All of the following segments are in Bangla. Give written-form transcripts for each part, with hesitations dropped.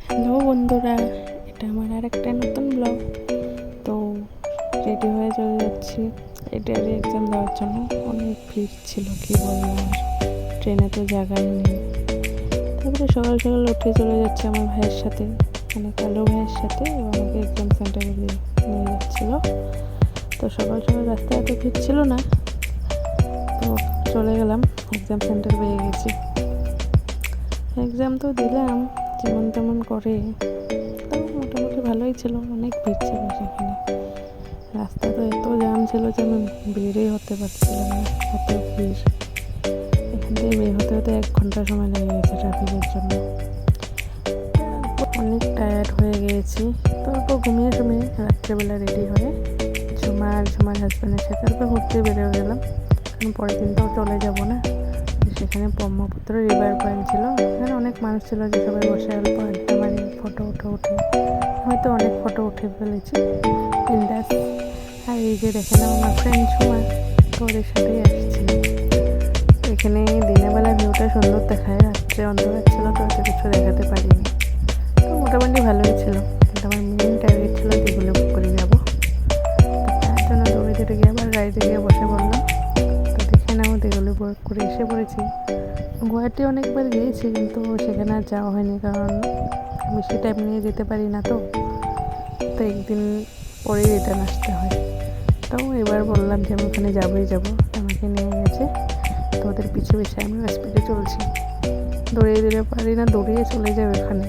হ্যালো বন্ধুরা, এটা আমার আর একটা নতুন ব্লগ। তো রেডি হয়ে চলে যাচ্ছি এটারই এক্সাম দেওয়ার জন্য। অনেক ভিড় ছিল, কি বলবো, আর ট্রেনে তো জায়গাই নেই। তারপরে সকাল সকাল উঠে চলে যাচ্ছে আমার ভাইয়ের সাথে, মানে কালো ভাইয়ের সাথে। ও আমাকে এক্সাম সেন্টারে নিয়ে যাচ্ছিলো। তো সকাল সকাল রাস্তায় এত ভিড় ছিল না, তো চলে গেলাম। এক্সাম সেন্টার পেয়ে গেছি। এক্সাম তো দিলাম যেমন তেমন করে, তাও মোটামুটি ভালোই ছিল। অনেক ভিড় ছিল সেখানে, রাস্তা তো এত জ্যাম ছিল যে আমি বেরই হতে পারছিলাম না, এত ভিড়। এখান থেকে বের হতে হতে 1 ঘন্টা সময় লেগে গেছে ট্রাফিকের জন্য। অনেক টায়ার্ড হয়ে গিয়েছি। তারপর ঘুমিয়ে রাত্রেবেলা রেডি হয়ে ঝুমার হাজব্যান্ডের সাথে তারপর ঘুরতে বেরিয়ে গেলাম। কারণ পরের দিন তো চলে যাবো না। সেখানে ব্রহ্মপুত্র রিভার পয়েন্ট ছিল, এখানে অনেক মানুষ ছিল যে সবাই বসে অল্প আড্ডা মারি, ফটো উঠে হয়তো অনেক ফটো উঠে ফেলেছি বিন্দাস। আর এই যে দেখে নাও আমার ফ্রেন্ড ঝুমা, তো ওদের সাথেই আসছিলাম। তো এখানে দিনের বেলা ভিউটা সুন্দর দেখায়, রাত্রে অন্ধকার ছিল তো এত কিছু দেখাতে পারিনি। তো মোটামুটি ভালোই ছিল, কিন্তু আমার মেন টার্গেট ছিল যেগুলো বুক করে যাবো। তার জন্য দৌড়ে গিয়ে আবার গাড়িতে গিয়ে বসে পড়লাম। দেগুলো বুক করে এসে পড়েছি। গুয়াহাটি অনেকবার গিয়েছি, কিন্তু সেখানে আর যাওয়া হয়নি, কারণ বেশি টাইম নিয়ে যেতে পারি না। তো একদিন পরেই রিটার্ন আসতে হয়। তো এবার বললাম যে আমি ওখানে যাবোই যাবো, আমাকে নিয়ে গেছে। তো ওদের পিছু আমি স্পিডে চলছি, দৌড়িয়ে দিতে পারি না, দৌড়িয়ে চলে যাবে ওখানে,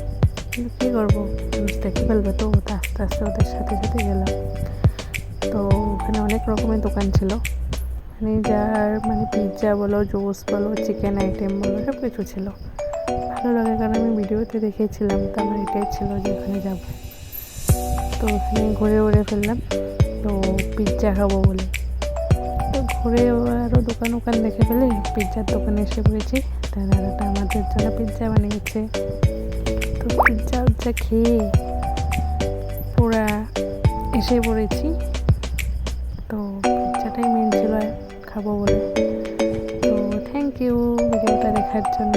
কিন্তু কী করবো, মানুষ দেখে ফেলবে। তো আস্তে আস্তে ওদের সাথে গেলাম। তো ওখানে অনেক রকমের দোকান ছিল, মানে পিৎজা বলো, জুস বলো, চিকেন আইটেম বলো, সব কিছু ছিল। ভালো লাগে, কারণ আমি ভিডিওতে দেখেছিলাম, তো আমার এটাই ছিল যে ওখানে যাব। তো ওখানে ঘুরে ফেললাম, তো পিৎজা খাবো বলে। তো ঘুরে আরও দোকান দেখে ফেলে পিৎজার দোকানে এসে পড়েছি। দাদাটা আমাদের জন্য পিৎজা বানিয়েছে। তো পিৎজা খেয়ে পুরা এসে পড়েছি। তো পিৎজাটাই মেন ছিল খাবো বলে। তো থ্যাংক ইউ ভিডিওটা দেখার জন্য।